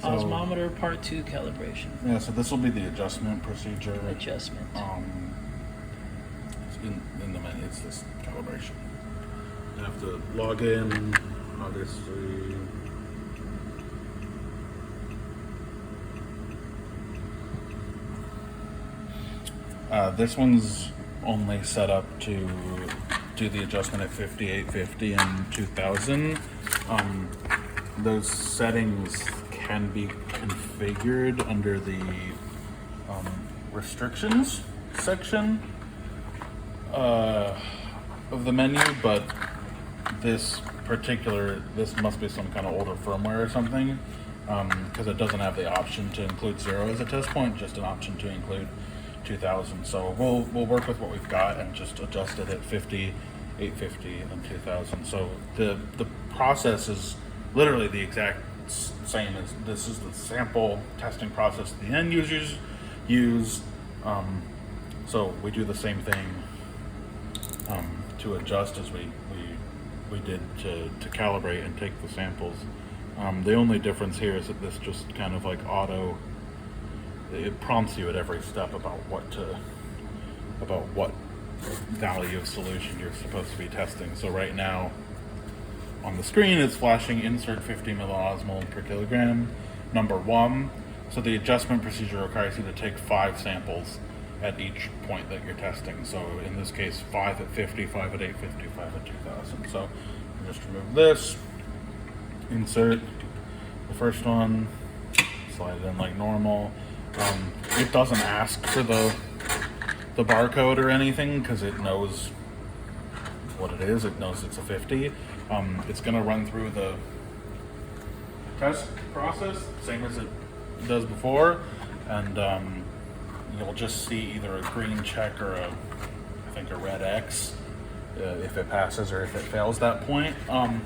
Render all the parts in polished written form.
So, Osmometer Part 2 calibration. yeah, so this will be the adjustment procedure. Adjustment. In the menu, it's this calibration. You have to log in, obviously. This one's only set up to do the adjustment at 5850 and 2000. Those settings can be configured under the restrictions section of the menu, but this must be some kind of older firmware or something, because it doesn't have the option to include 0 as a test point, just an option to include 2000. So we'll work with what we've got and just adjust it at 50, 850, and 2000. So the process is literally the exact same as this is the sample testing process the end users use. So we do the same thing to adjust as we did to calibrate and take the samples. The only difference here is that this just kind of like it prompts you at every step about what value of solution you're supposed to be testing. So right now on the screen it's flashing insert 50 milliosmol per kilogram, number 1. So the adjustment procedure requires you to take 5 samples at each point that you're testing. So in this case, 5 at 50, 5 at 850, 5 at 2000. So just remove this, insert the first one, slide it in like normal. It doesn't ask for the barcode or anything because it knows what it is. It knows it's a 50. It's going to run through the test process, same as it does before, and you'll just see either a green check or a red X if it passes or if it fails that point. I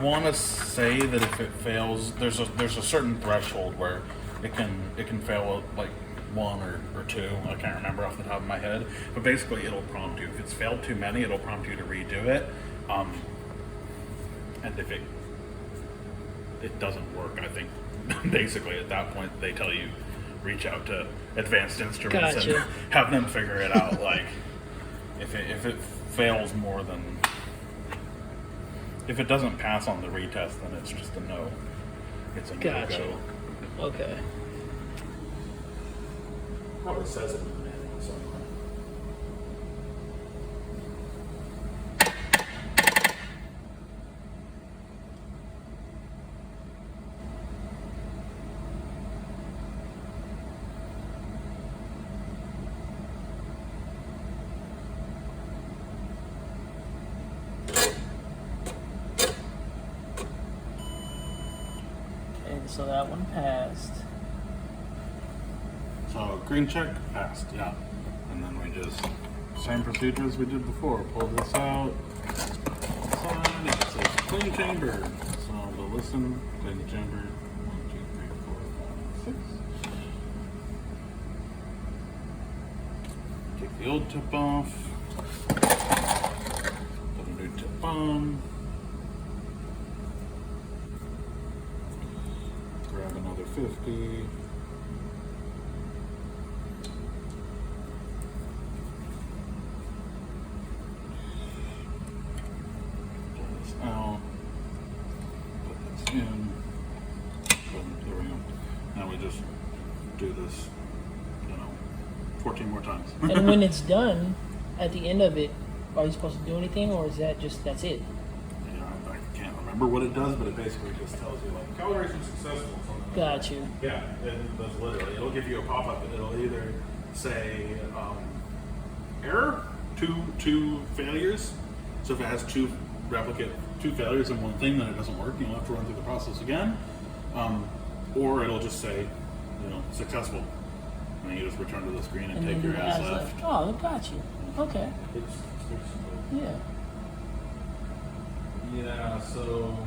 want to say that if it fails, there's a certain threshold where it can fail like 1 or 2. I can't remember off the top of my head, but basically it'll prompt you. If it's failed too many, it'll prompt you to redo it. And if it doesn't work, I think basically at that point they tell you reach out to Advanced Instruments Gotcha. and have them figure it out. Like if it fails more than, if it doesn't pass on the retest, then it's just a no. It's a Gotcha. no-go. Okay. Probably says it in the manual somewhere. And so that one passed. So green check, passed, yeah. And then we just, same procedure as we did before, pull this out, side, it says clean chamber. So we'll listen, clean the chamber, 1, 2, 3, 4, 5, 6. Take the old tip off, put a new tip on. Grab another 50. Out, put this in, boom, there we go. Now we just do this, 14 more times. And when it's done, at the end of it, are you supposed to do anything, or is that just that's it? I can't remember what it does, but it basically just tells you like calibration successful. Something Got you. Yeah, that's literally. It'll give you a pop-up, and it'll either say error, two failures. So if it has two failures in one thing, then it doesn't work. You'll have to run through the process again, or it'll just say, successful, and then you just return to the screen and take then your ass left. Oh, got you. Okay. It's Yeah. Yeah, so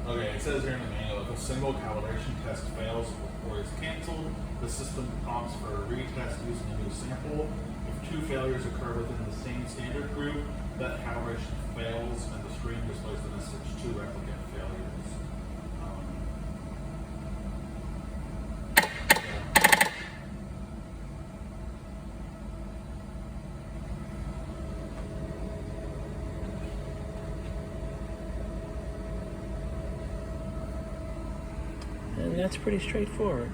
okay, it says here in the manual, if a single calibration test fails or is canceled, the system prompts for a retest using a new sample. If 2 failures occur within the same standard group, that calibration fails and the screen displays the message 2 replicate failures. that's pretty straightforward.